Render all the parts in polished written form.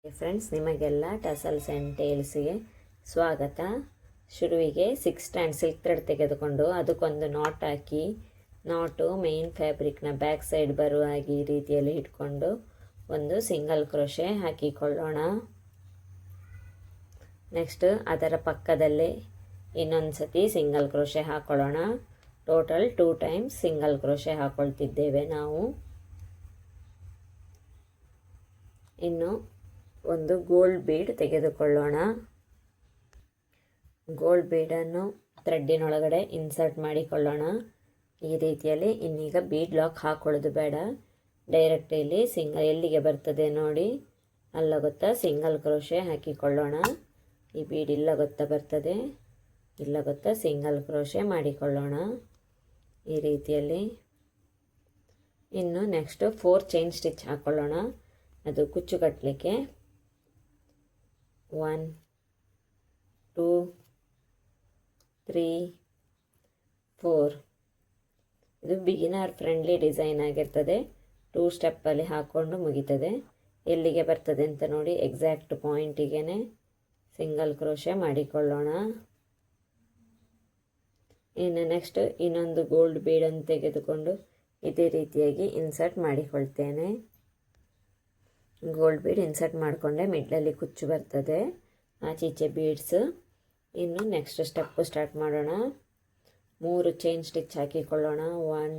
Friends, ನಿಮಗೆಲ್ಲ tassels and ಟೇಲ್ಸ್ಗೆ ಸ್ವಾಗತ. ಶುರುವಿಗೆ 6 stand silk thread ತೆಗೆದುಕೊಂಡು ಅದಕ್ಕೊಂದು ನಾಟ್ ಹಾಕಿ, ನಾಟು ಮೇನ್ ಫ್ಯಾಬ್ರಿಕ್ನ ಬ್ಯಾಕ್ ಸೈಡ್ ಬರುವ ಹಾಗೆ ಈ ರೀತಿಯಲ್ಲಿ ಇಟ್ಕೊಂಡು ಒಂದು ಸಿಂಗಲ್ ಕ್ರೋಶೆ ಹಾಕಿಕೊಳ್ಳೋಣ. ನೆಕ್ಸ್ಟ್ ಅದರ ಪಕ್ಕದಲ್ಲೇ ಇನ್ನೊಂದು ಸತಿ ಸಿಂಗಲ್ ಕ್ರೋಶೆ ಹಾಕೊಳ್ಳೋಣ. ಟೋಟಲ್ 2 ಟೈಮ್ಸ್ ಸಿಂಗಲ್ ಕ್ರೋಶೆ ಹಾಕೊಳ್ತಿದ್ದೇವೆ ನಾವು. ಇನ್ನು ಒಂದು ಗೋಲ್ಡ್ ಬೀಡ್ ತೆಗೆದುಕೊಳ್ಳೋಣ. ಗೋಲ್ಡ್ ಬೀಡನ್ನು ಥ್ರೆಡ್ಡಿನೊಳಗಡೆ ಇನ್ಸರ್ಟ್ ಮಾಡಿಕೊಳ್ಳೋಣ ಈ ರೀತಿಯಲ್ಲಿ. ಇನ್ನೀಗ ಬೀಡ್ ಲಾಕ್ ಹಾಕೊಳ್ಳೋದು ಬೇಡ, ಡೈರೆಕ್ಟ್ ಇಲ್ಲಿ ಎಲ್ಲಿಗೆ ಬರ್ತದೆ ನೋಡಿ ಅಲ್ಲ ಗೊತ್ತಾ ಸಿಂಗಲ್ ಕ್ರೋಶೆ ಹಾಕಿಕೊಳ್ಳೋಣ. ಈ ಬೀಡ್ ಇಲ್ಲ ಗೊತ್ತಾ ಬರ್ತದೆ, ಇಲ್ಲ ಗೊತ್ತಾ ಸಿಂಗಲ್ ಕ್ರೋಶೆ ಮಾಡಿಕೊಳ್ಳೋಣ ಈ ರೀತಿಯಲ್ಲಿ. ಇನ್ನು ನೆಕ್ಸ್ಟ್ 4 ಚೈನ್ ಸ್ಟಿಚ್ ಹಾಕೊಳ್ಳೋಣ, ಅದು ಕುಚ್ಚು ಕಟ್ಟಲಿಕ್ಕೆ. 1 2 3 4. ಇದು ಬಿಗಿನರ್ ಫ್ರೆಂಡ್ಲಿ ಡಿಸೈನ್ ಆಗಿರ್ತದೆ. 2 ಸ್ಟೆಪ್ಪಲ್ಲಿ ಹಾಕ್ಕೊಂಡು ಮುಗೀತದೆ. ಎಲ್ಲಿಗೆ ಬರ್ತದೆ ಅಂತ ನೋಡಿ, ಎಕ್ಸಾಕ್ಟ್ ಪಾಯಿಂಟಿಗೆ ಸಿಂಗಲ್ ಕ್ರೋಶೆ ಮಾಡಿಕೊಳ್ಳೋಣ. ಇನ್ನು ನೆಕ್ಸ್ಟ್ ಇನ್ನೊಂದು ಗೋಲ್ಡ್ ಬೀಡನ್ನು ತೆಗೆದುಕೊಂಡು ಇದೇ ರೀತಿಯಾಗಿ ಇನ್ಸರ್ಟ್ ಮಾಡಿಕೊಳ್ತೇನೆ. ಗೋಲ್ಡ್ ಬೀಡ್ ಇನ್ಸರ್ಟ್ ಮಾಡಿಕೊಂಡೆ ಮಿಡ್ಲಲ್ಲಿ ಕುಚ್ಚು ಬರ್ತದೆ, ಆಚೀಚೆ ಬೀಡ್ಸ್. ಇನ್ನು ನೆಕ್ಸ್ಟ್ ಸ್ಟೆಪ್ಪು ಸ್ಟಾರ್ಟ್ ಮಾಡೋಣ. 3 ಚೈನ್ ಸ್ಟಿಚ್ ಹಾಕಿಕೊಳ್ಳೋಣ. 1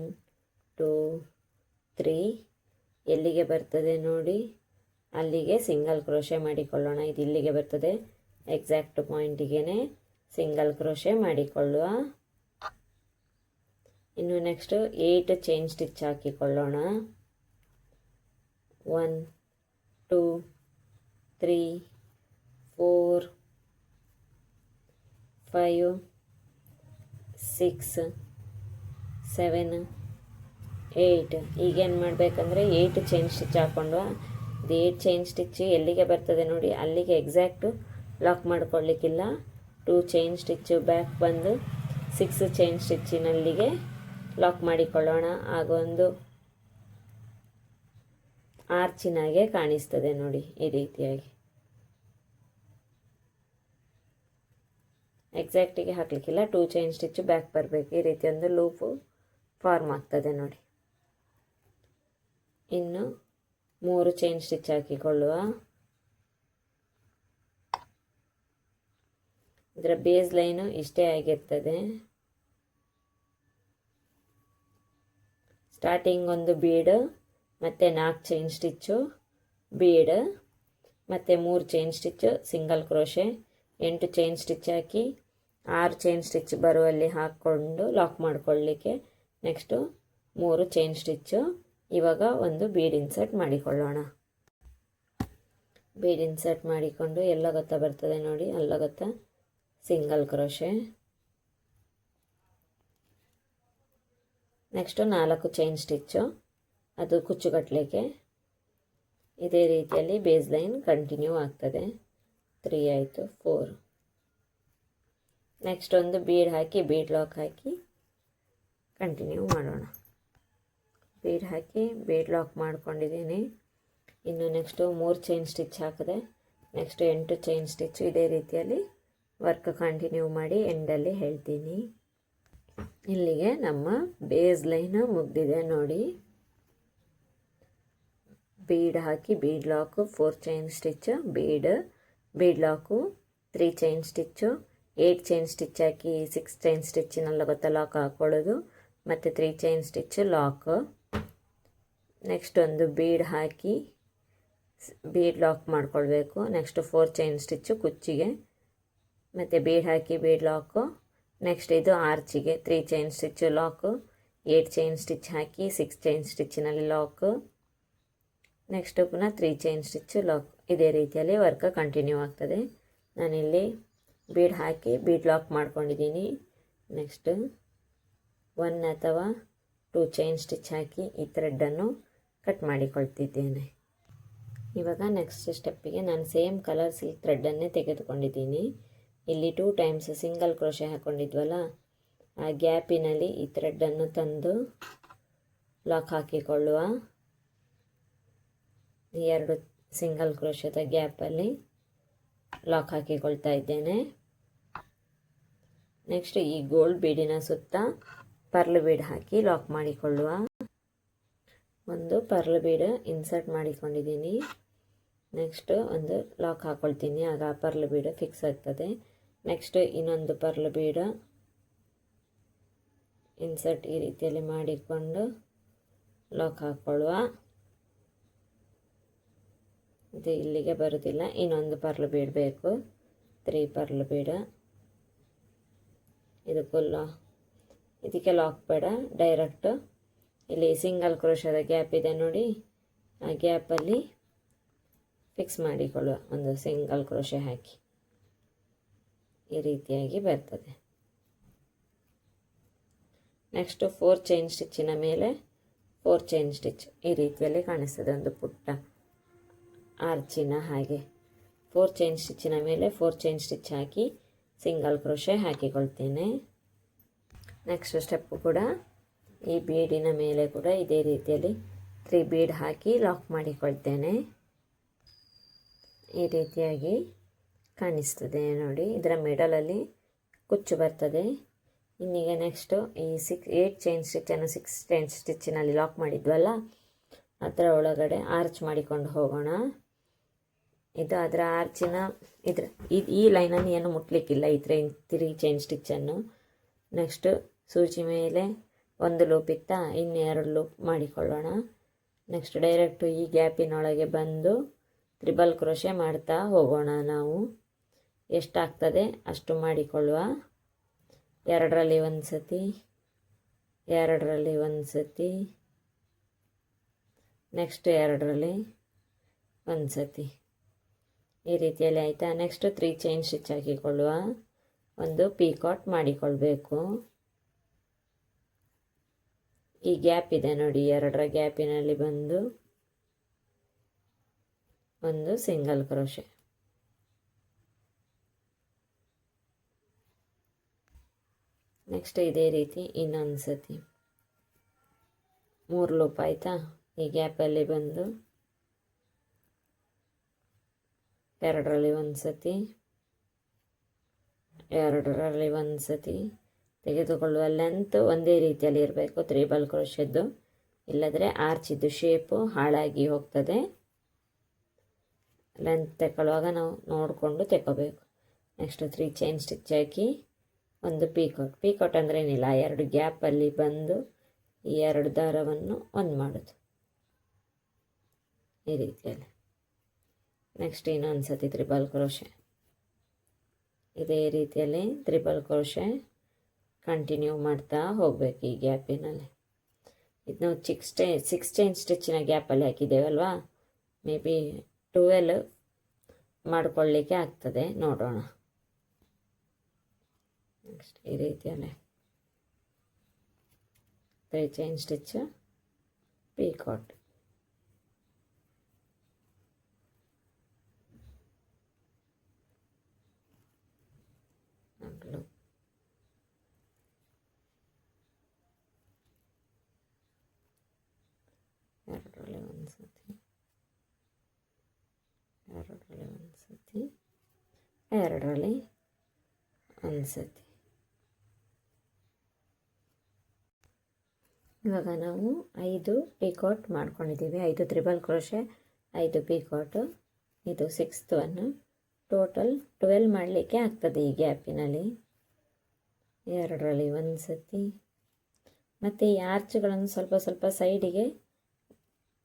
2 3. ಎಲ್ಲಿಗೆ ಬರ್ತದೆ ನೋಡಿ ಅಲ್ಲಿಗೆ ಸಿಂಗಲ್ ಕ್ರೋಶೆ ಮಾಡಿಕೊಳ್ಳೋಣ. ಇದು ಇಲ್ಲಿಗೆ ಬರ್ತದೆ, ಎಕ್ಸಾಕ್ಟ್ ಪಾಯಿಂಟಿಗೆ ಸಿಂಗಲ್ ಕ್ರೋಶೆ ಮಾಡಿಕೊಳ್ಳುವ. ಇನ್ನು ನೆಕ್ಸ್ಟ್ 8 ಚೈನ್ ಸ್ಟಿಚ್ ಹಾಕಿಕೊಳ್ಳೋಣ. 1 2 3 4 5 6 7 8. ಈಗೇನು ಮಾಡಬೇಕಂದ್ರೆ 8 ಚೈನ್ ಸ್ಟಿಚ್ ಹಾಕ್ಕೊಂಡು ಇದು 8 ಚೈನ್ ಸ್ಟಿಚ್ ಎಲ್ಲಿಗೆ ಬರ್ತದೆ ನೋಡಿ ಅಲ್ಲಿಗೆ ಎಕ್ಸಾಕ್ಟು ಲಾಕ್ ಮಾಡ್ಕೊಳ್ಳಿಕ್ಕಿಲ್ಲ. 2 ಚೈನ್ ಸ್ಟಿಚ್ಚು ಬ್ಯಾಕ್ ಬಂದು 6 ಚೈನ್ ಸ್ಟಿಚ್ಚಿನಲ್ಲಿಗೆ ಲಾಕ್ ಮಾಡಿಕೊಳ್ಳೋಣ. ಆಗ ಒಂದು ಆರ್ಚಿನಾಗೆ ಕಾಣಿಸ್ತದೆ ನೋಡಿ ಈ ರೀತಿಯಾಗಿ. ಎಕ್ಸಾಕ್ಟಿಗೆ ಹಾಕಲಿಕ್ಕಿಲ್ಲ, 2 ಚೈನ್ ಸ್ಟಿಚ್ಚು ಬ್ಯಾಕ್ ಬರಬೇಕು. ಈ ರೀತಿ ಒಂದು ಲೂಪು ಫಾರ್ಮ್ ಆಗ್ತದೆ ನೋಡಿ. ಇನ್ನು 3 ಚೈನ್ ಸ್ಟಿಚ್ ಹಾಕಿಕೊಳ್ಳುವ. ಇದರ ಬೇಸ್ ಲೈನು ಇಷ್ಟೇ ಆಗಿರ್ತದೆ. ಸ್ಟಾರ್ಟಿಂಗ್ ಒಂದು ಬೀಡ್, ಮತ್ತು 4 ಚೈನ್ ಸ್ಟಿಚ್ಚು ಬೀಡ್, ಮತ್ತು 3 chain stitch single crochet, 8 chain stitch ಹಾಕಿ 6 ಚೈನ್ ಸ್ಟಿಚ್ ಬರುವಲ್ಲಿ ಹಾಕ್ಕೊಂಡು ಲಾಕ್ ಮಾಡಿಕೊಳ್ಳಿಕ್ಕೆ. Next 3 chain stitch. ಇವಾಗ ಒಂದು ಬೀಡ್ ಇನ್ಸರ್ಟ್ ಮಾಡಿಕೊಳ್ಳೋಣ. ಬೀಡ್ ಇನ್ಸರ್ಟ್ ಮಾಡಿಕೊಂಡು ಎಲ್ಲ ಗೊತ್ತಾ ಬರ್ತದೆ ನೋಡಿ ಅಲ್ಲ ಗೊತ್ತಾ single crochet. Next 4 chain stitch, ಅದು ಕುಚ್ಚು ಕಟ್ಟಲಿಕ್ಕೆ. ಇದೇ ರೀತಿಯಲ್ಲಿ ಬೇಸ್ ಲೈನ್ ಕಂಟಿನ್ಯೂ ಆಗ್ತದೆ. 3 ಆಯಿತು, 4. ನೆಕ್ಸ್ಟ್ ಒಂದು ಬೀಡ್ ಹಾಕಿ ಬೀಡ್ ಲಾಕ್ ಹಾಕಿ ಕಂಟಿನ್ಯೂ ಮಾಡೋಣ. ಬೀಡ್ ಹಾಕಿ ಬೀಡ್ ಲಾಕ್ ಮಾಡ್ಕೊಂಡಿದ್ದೀನಿ. ಇನ್ನು ನೆಕ್ಸ್ಟು 3 ಚೈನ್ ಸ್ಟಿಚ್ ಹಾಕಿದೆ. Next 8 chain stitch. ಇದೇ ರೀತಿಯಲ್ಲಿ ವರ್ಕ್ ಕಂಟಿನ್ಯೂ ಮಾಡಿ ಎಂಡಲ್ಲಿ ಹೇಳ್ತೀನಿ. ಇಲ್ಲಿಗೆ ನಮ್ಮ ಬೇಸ್ ಲೈನ್ ಮುಗಿದಿದೆ ನೋಡಿ. ಬೀಡ್ ಹಾಕಿ bead lock, 4 chain stitch bead lock, 3 chain stitch, 8 chain stitch ಹಾಕಿ 6 ಚೈನ್ ಸ್ಟಿಚ್ಚಿನೆಲ್ಲ ಗೊತ್ತಾ ಲಾಕ್ ಹಾಕ್ಕೊಳ್ಳೋದು, ಮತ್ತು 3 ಚೈನ್ ಸ್ಟಿಚ್ಚು ಲಾಕ್. ನೆಕ್ಸ್ಟ್ ಒಂದು ಬೀಡ್ ಹಾಕಿ ಬೀಡ್ ಲಾಕ್ ಮಾಡ್ಕೊಳ್ಬೇಕು. ನೆಕ್ಸ್ಟ್ 4 ಚೈನ್ ಸ್ಟಿಚ್ಚು ಕುಚ್ಚಿಗೆ, ಮತ್ತು ಬೀಡ್ ಹಾಕಿ ಬೀಡ್ ಲಾಕು. ನೆಕ್ಸ್ಟ್ ಇದು ಆರ್ಚಿಗೆ 3 chain stitch lock, 8 chain stitch ಹಾಕಿ 6 ಚೈನ್ ಸ್ಟಿಚ್ಚಿನಲ್ಲಿ ಲಾಕು. ನೆಕ್ಸ್ಟು ಪುನಃ 3 ಚೈನ್ ಸ್ಟಿಚ್ಚು ಲಾಕ್. ಇದೇ ರೀತಿಯಲ್ಲಿ ವರ್ಕ್ ಕಂಟಿನ್ಯೂ ಆಗ್ತದೆ. ನಾನಿಲ್ಲಿ ಬೀಡ್ ಹಾಕಿ ಬೀಡ್ ಲಾಕ್ ಮಾಡ್ಕೊಂಡಿದ್ದೀನಿ. ನೆಕ್ಸ್ಟು 1 ಅಥವಾ 2 ಚೈನ್ ಸ್ಟಿಚ್ ಹಾಕಿ ಈ ಥ್ರೆಡ್ಡನ್ನು ಕಟ್ ಮಾಡಿಕೊಳ್ತಿದ್ದೇನೆ. ಇವಾಗ ನೆಕ್ಸ್ಟ್ ಸ್ಟೆಪ್ಪಿಗೆ ನಾನು ಸೇಮ್ ಕಲರ್ ಸಿಲ್ಕ್ ಥ್ರೆಡ್ಡನ್ನೇ ತೆಗೆದುಕೊಂಡಿದ್ದೀನಿ. ಇಲ್ಲಿ 2 ಟೈಮ್ಸ್ ಸಿಂಗಲ್ ಕ್ರೋಶೆ ಹಾಕ್ಕೊಂಡಿದ್ವಲ್ಲ, ಆ ಗ್ಯಾಪಿನಲ್ಲಿ ಈ ಥ್ರೆಡ್ಡನ್ನು ತಂದು ಲಾಕ್ ಹಾಕಿಕೊಳ್ಳುವ. 2 ಸಿಂಗಲ್ ಕ್ರೋಶದ ಗ್ಯಾಪಲ್ಲಿ ಲಾಕ್ ಹಾಕಿಕೊಳ್ತಾ ಇದ್ದೇನೆ. ನೆಕ್ಸ್ಟ್ ಈ ಗೋಲ್ಡ್ ಬೀಡಿನ ಸುತ್ತ ಪರ್ಲ್ ಬೀಡ್ ಹಾಕಿ ಲಾಕ್ ಮಾಡಿಕೊಳ್ಳುವ. ಒಂದು ಪರ್ಲ್ ಬೀಡ್ ಇನ್ಸರ್ಟ್ ಮಾಡಿಕೊಂಡಿದ್ದೀನಿ. ನೆಕ್ಸ್ಟ್ ಒಂದು ಲಾಕ್ ಹಾಕ್ಕೊಳ್ತೀನಿ, ಆಗ ಪರ್ಲ್ ಬೀಡ್ ಫಿಕ್ಸ್ ಆಗ್ತದೆ. ನೆಕ್ಸ್ಟ್ ಇನ್ನೊಂದು ಪರ್ಲ್ ಬೀಡ್ ಇನ್ಸರ್ಟ್ ಈ ರೀತಿಯಲ್ಲಿ ಮಾಡಿಕೊಂಡು ಲಾಕ್ ಹಾಕ್ಕೊಳ್ಳುವ. ಇದು ಇಲ್ಲಿಗೆ ಬರುವುದಿಲ್ಲ, ಇನ್ನೊಂದು ಪರ್ಲ್ ಬೀಡ್ ಬೇಕು, 3 ಪರ್ಲ್ ಬೀಡ್. ಇದಕ್ಕೆಲ್ಲ ಇದಕ್ಕೆ ಲಾಕ್ ಬೇಡ, ಡೈರೆಕ್ಟ್ ಇಲ್ಲಿ ಸಿಂಗಲ್ ಕ್ರೋಶದ ಗ್ಯಾಪ್ ಇದೆ ನೋಡಿ, ಆ ಗ್ಯಾಪಲ್ಲಿ ಫಿಕ್ಸ್ ಮಾಡಿಕೊಳ್ಳುವ. ಒಂದು ಸಿಂಗಲ್ ಕ್ರೋಶೆ ಹಾಕಿ ಈ ರೀತಿಯಾಗಿ ಬರ್ತದೆ. ನೆಕ್ಸ್ಟ್ 4 ಚೈನ್ ಸ್ಟಿಚ್ಚಿನ ಮೇಲೆ 4 ಚೈನ್ ಸ್ಟಿಚ್ ಈ ರೀತಿಯಲ್ಲಿ ಕಾಣಿಸ್ತದೆ, ಒಂದು ಪುಟ್ಟ ಆರ್ಚಿನ ಹಾಗೆ. 4 ಚೈನ್ ಸ್ಟಿಚ್ಚಿನ ಮೇಲೆ 4 ಚೈನ್ ಸ್ಟಿಚ್ ಹಾಕಿ ಸಿಂಗಲ್ ಕ್ರೋಶೆ ಹಾಕಿಕೊಳ್ತೇನೆ. ನೆಕ್ಸ್ಟ್ ಸ್ಟೆಪ್ಪು ಕೂಡ ಈ ಬೀಡಿನ ಮೇಲೆ ಕೂಡ ಇದೇ ರೀತಿಯಲ್ಲಿ 3 ಬೀಡ್ ಹಾಕಿ ಲಾಕ್ ಮಾಡಿಕೊಳ್ತೇನೆ. ಈ ರೀತಿಯಾಗಿ ಕಾಣಿಸ್ತದೆ ನೋಡಿ, ಇದರ ಮಿಡಲಲ್ಲಿ ಕುಚ್ಚು ಬರ್ತದೆ. ಇನ್ನೀಗ ನೆಕ್ಸ್ಟು ಈ 8 ಚೈನ್ ಸ್ಟಿಚ್ಚನ್ನು 6 ಚೈನ್ ಸ್ಟಿಚ್ಚಿನಲ್ಲಿ ಲಾಕ್ ಮಾಡಿದ್ವಲ್ಲ, ಅದರ ಒಳಗಡೆ ಆರ್ಚ್ ಮಾಡಿಕೊಂಡು ಹೋಗೋಣ. ಇದು ಅದರ ಆರ್ಚಿನ ಈ ಲೈನನ್ನು ಏನು ಮುಟ್ಲಿಕ್ಕಿಲ್ಲ, ಈ 3 ಚೈನ್ ಸ್ಟಿಚ್ಚನ್ನು. ನೆಕ್ಸ್ಟ್ ಸೂಜಿ ಮೇಲೆ ಒಂದು ಲೂಪ್ ಇತ್ತಾ, ಇನ್ನೆರಡು ಲೂಪ್ ಮಾಡಿಕೊಳ್ಳೋಣ. ನೆಕ್ಸ್ಟ್ ಡೈರೆಕ್ಟು ಈ ಗ್ಯಾಪಿನೊಳಗೆ ಬಂದು ತ್ರಿಬಲ್ ಕ್ರೋಶೆ ಮಾಡ್ತಾ ಹೋಗೋಣ. ನಾವು ಎಷ್ಟಾಗ್ತದೆ ಅಷ್ಟು ಮಾಡಿಕೊಳ್ಳುವ. 2ರಲ್ಲಿ ಒಂದು ಸತಿ, 2ರಲ್ಲಿ ಒಂದು ಸತಿ, ನೆಕ್ಸ್ಟ್ 2ರಲ್ಲಿ ಒಂದು ಸತಿ, ಈ ರೀತಿಯಲ್ಲಿ ಆಯಿತಾ. ನೆಕ್ಸ್ಟ್ 3 ಚೈನ್ ಸ್ಟಿಚ್ ಹಾಕಿಕೊಳ್ಳುವ. ಒಂದು ಪೀಕಾಟ್ ಮಾಡಿಕೊಳ್ಬೇಕು. ಈ ಗ್ಯಾಪ್ ಇದೆ ನೋಡಿ, 2ರ ಗ್ಯಾಪಿನಲ್ಲಿ ಬಂದು ಒಂದು ಸಿಂಗಲ್ ಕ್ರೋಶೆ. ನೆಕ್ಸ್ಟ್ ಇದೇ ರೀತಿ ಇನ್ನೊಂದು ಸತಿ 3 ಲೂಪ್ ಆಯಿತಾ. ಈ ಗ್ಯಾಪಲ್ಲಿ ಬಂದು 2ರಲ್ಲಿ ಒಂದು ಸತಿ, 2ರಲ್ಲಿ ಒಂದು ಸತಿ ತೆಗೆದುಕೊಳ್ಳುವ. ಲೆಂತ್ ಒಂದೇ ರೀತಿಯಲ್ಲಿ ಇರಬೇಕು ತ್ರಿಬಲ್ ಕ್ರೋಶದ್ದು, ಇಲ್ಲದ್ರೆ ಆರ್ಚಿದ್ದು ಶೇಪು ಹಾಳಾಗಿ ಹೋಗ್ತದೆ. ಲೆಂತ್ ತಗೊಳ್ಳುವಾಗ ನಾವು ನೋಡಿಕೊಂಡು ತಗೋಬೇಕು. ನೆಕ್ಸ್ಟ್ 3 ಚೈನ್ ಸ್ಟಿಚ್ ಹಾಕಿ ಒಂದು ಪೀಕಾಟ್ ಅಂದರೆ ಏನಿಲ್ಲ, 2 ಗ್ಯಾಪಲ್ಲಿ ಬಂದು ಈ 2 ದಾರವನ್ನು ಒಂದು ಮಾಡೋದು ಈ ರೀತಿಯಲ್ಲಿ. ನೆಕ್ಸ್ಟ್ ಇನ್ನೊಂದು ಸತಿ ತ್ರಿಬಲ್ ಕ್ರೋಶೆ, ಇದೇ ರೀತಿಯಲ್ಲಿ ತ್ರಿಬಲ್ ಕ್ರೋಶೆ ಕಂಟಿನ್ಯೂ ಮಾಡ್ತಾ ಹೋಗಬೇಕು ಈ ಗ್ಯಾಪಿನಲ್ಲಿ. ಇದು ನಾವು 6 ಚೈನ್ ಸ್ಟಿಚ್ಚಿನ ಗ್ಯಾಪಲ್ಲಿ ಹಾಕಿದ್ದೇವಲ್ವಾ, ಮೇ ಬಿ 12 ಮಾಡಿಕೊಳ್ಳಿಕ್ಕೆ ಆಗ್ತದೆ, ನೋಡೋಣ. ನೆಕ್ಸ್ಟ್ ಈ ರೀತಿಯಲ್ಲೇ 3 ಚೈನ್ ಸ್ಟಿಚ್, ಪೀಕಾಟ್. ಎರಡರಲ್ಲಿ ಒಂದು ಸತಿ, 2ರಲ್ಲಿ ಒಂದು ಸತಿ, 2ರಲ್ಲಿ ಒಂದು ಸತಿ. ಇವಾಗ ನಾವು 5 ಪೀಕಾಟ್ ಮಾಡ್ಕೊಂಡಿದ್ದೀವಿ, 5 ತ್ರಿಬಲ್ ಕ್ರೋಶೆ, 5 ಪೀಕಾಟು. ಇದು 6th ಒನ್. ಟೋಟಲ್ 12 ಮಾಡಲಿಕ್ಕೆ ಆಗ್ತದೆ ಈ ಗ್ಯಾಪಿನಲ್ಲಿ. 2ರಲ್ಲಿ ಒಂದು ಸತಿ. ಮತ್ತು ಈ ಆರ್ಚ್ಗಳನ್ನು ಸ್ವಲ್ಪ ಸ್ವಲ್ಪ ಸೈಡಿಗೆ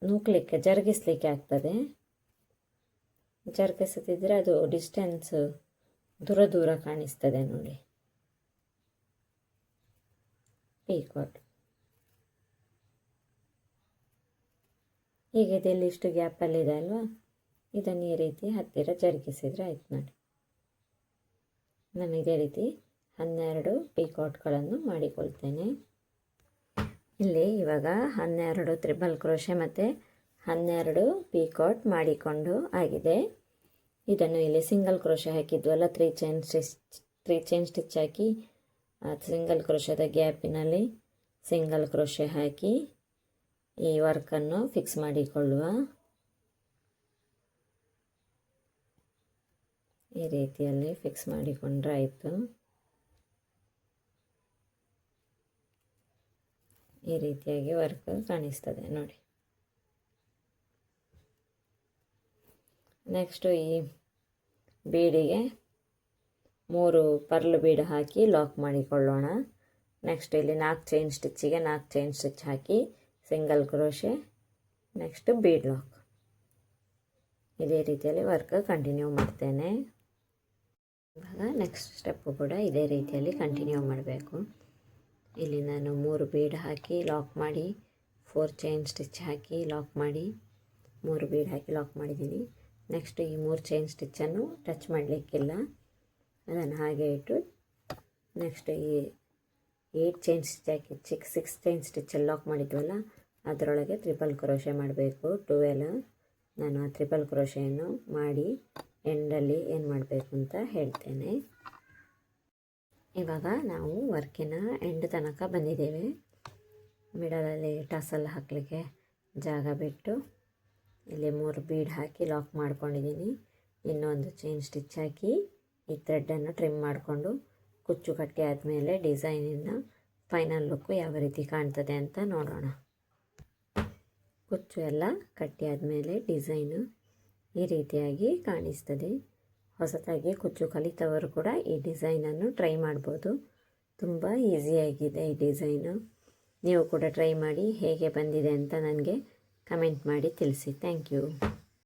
ನೂಕಲಿಕ್ಕೆ ಜರುಗಿಸಲಿಕ್ಕೆ ಆಗ್ತದೆ. ಜರುಗಿಸುತ್ತಿದ್ದರೆ ಅದು ಡಿಸ್ಟೆನ್ಸ್ ದೂರ ದೂರ ಕಾಣಿಸ್ತದೆ ನೋಡಿ. ಪೀಕಾಟ್ ಈಗ ಇದೆಲ್ಲಿ ಇಷ್ಟು ಗ್ಯಾಪಲ್ಲಿದೆ ಅಲ್ವಾ, ಇದನ್ನು ಈ ರೀತಿ ಹತ್ತಿರ ಜರುಗಿಸಿದರೆ ಆಯ್ತು ನೋಡಿ. ನಾನು ಇದೇ ರೀತಿ 12 ಪೀಕಾಟ್ಗಳನ್ನು ಮಾಡಿಕೊಳ್ತೇನೆ. ಇಲ್ಲಿ ಇವಾಗ 12 ತ್ರಿಬಲ್ ಕ್ರೋಶೆ ಮತ್ತು 12 ಪೀಕಾಟ್ ಮಾಡಿಕೊಂಡು ಆಗಿದೆ. ಇದನ್ನು ಇಲ್ಲಿ ಸಿಂಗಲ್ ಕ್ರೋಶೆ ಹಾಕಿದ್ವಲ್ಲ, 3 ಚೈನ್ ಸ್ಟಿಚ್ ಹಾಕಿ ಸಿಂಗಲ್ ಕ್ರೋಶದ ಗ್ಯಾಪಿನಲ್ಲಿ ಸಿಂಗಲ್ ಕ್ರೋಶೆ ಹಾಕಿ ಈ ವರ್ಕನ್ನು ಫಿಕ್ಸ್ ಮಾಡಿಕೊಳ್ಳುವ. ಈ ರೀತಿಯಲ್ಲಿ ಫಿಕ್ಸ್ ಮಾಡಿಕೊಂಡ್ರೆ ಆಯಿತು. ಈ ರೀತಿಯಾಗಿ ವರ್ಕ್ ಕಾಣಿಸ್ತದೆ ನೋಡಿ. ನೆಕ್ಸ್ಟು ಈ ಬೀಡಿಗೆ 3 ಪರ್ಲ್ ಬೀಡ್ ಹಾಕಿ ಲಾಕ್ ಮಾಡಿಕೊಳ್ಳೋಣ. ನೆಕ್ಸ್ಟ್ ಇಲ್ಲಿ 4 ಚೈನ್ ಸ್ಟಿಚ್ಚಿಗೆ 4 ಚೈನ್ ಸ್ಟಿಚ್ ಹಾಕಿ single crochet, next bead lock. ಇದೇ ರೀತಿಯಲ್ಲಿ ವರ್ಕ್ ಕಂಟಿನ್ಯೂ ಮಾಡ್ತೇನೆ. ಇವಾಗ ನೆಕ್ಸ್ಟ್ ಸ್ಟೆಪ್ಪು ಕೂಡ ಇದೇ ರೀತಿಯಲ್ಲಿ ಕಂಟಿನ್ಯೂ ಮಾಡಬೇಕು. ಇಲ್ಲಿ ನಾನು 3 ಬೀಡ್ ಹಾಕಿ ಲಾಕ್ ಮಾಡಿ 4 ಚೈನ್ ಸ್ಟಿಚ್ ಹಾಕಿ ಲಾಕ್ ಮಾಡಿ 3 ಬೀಡ್ ಹಾಕಿ ಲಾಕ್ ಮಾಡಿದ್ದೀನಿ. ನೆಕ್ಸ್ಟ್ ಈ 3 ಚೈನ್ ಸ್ಟಿಚ್ಚನ್ನು ಟಚ್ ಮಾಡಲಿಕ್ಕಿಲ್ಲ, ಅದನ್ನು ಹಾಗೆ ಇಟ್ಟು ನೆಕ್ಸ್ಟ್ ಈ 8 ಚೈನ್ ಸ್ಟಿಚ್ ಹಾಕಿ 6 ಚೈನ್ ಸ್ಟಿಚ್ಚಲ್ಲಿ ಲಾಕ್ ಮಾಡಿದ್ವಲ್ಲ ಅದರೊಳಗೆ ಟ್ರಿಪಲ್ ಕ್ರೋಶೆ ಮಾಡಬೇಕು. 12 ನಾನು ಆ ಟ್ರಿಪಲ್ ಕ್ರೋಶೆಯನ್ನು ಮಾಡಿ ಎಂಡಲ್ಲಿ ಏನು ಮಾಡಬೇಕು ಅಂತ ಹೇಳ್ತೇನೆ. ಇವಾಗ ನಾವು ವರ್ಕಿನ ಎಂಡ್ ತನಕ ಬಂದಿದ್ದೇವೆ. ಮಿಡಲಲ್ಲಿ ಟಸಲ್ ಹಾಕಲಿಕ್ಕೆ ಜಾಗ ಬಿಟ್ಟು ಇಲ್ಲಿ 3 ಬೀಡ್ ಹಾಕಿ ಲಾಕ್ ಮಾಡ್ಕೊಂಡಿದ್ದೀನಿ. ಇನ್ನೊಂದು ಚೈನ್ ಸ್ಟಿಚ್ ಹಾಕಿ ಈ ಥ್ರೆಡ್ಡನ್ನು ಟ್ರಿಮ್ ಮಾಡಿಕೊಂಡು ಕುಚ್ಚು ಕಟ್ಟಿ ಆದಮೇಲೆ ಡಿಸೈನಿನ ಫೈನಲ್ ಲುಕ್ಕು ಯಾವ ರೀತಿ ಕಾಣ್ತದೆ ಅಂತ ನೋಡೋಣ. ಕುಚ್ಚು ಎಲ್ಲ ಕಟ್ಟಿ ಆದಮೇಲೆ ಡಿಸೈನು ಈ ರೀತಿಯಾಗಿ ಕಾಣಿಸ್ತದೆ. ಹೊಸತಾಗಿ ಕುಚ್ಚು ಕಲಿತವರು ಕೂಡ ಈ ಡಿಸೈನನ್ನು ಟ್ರೈ ಮಾಡ್ಬೋದು. ತುಂಬ ಈಸಿಯಾಗಿದೆ ಈ ಡಿಸೈನು. ನೀವು ಕೂಡ ಟ್ರೈ ಮಾಡಿ ಹೇಗೆ ಬಂದಿದೆ ಅಂತ ನನಗೆ ಕಮೆಂಟ್ ಮಾಡಿ ತಿಳಿಸಿ. Thank you.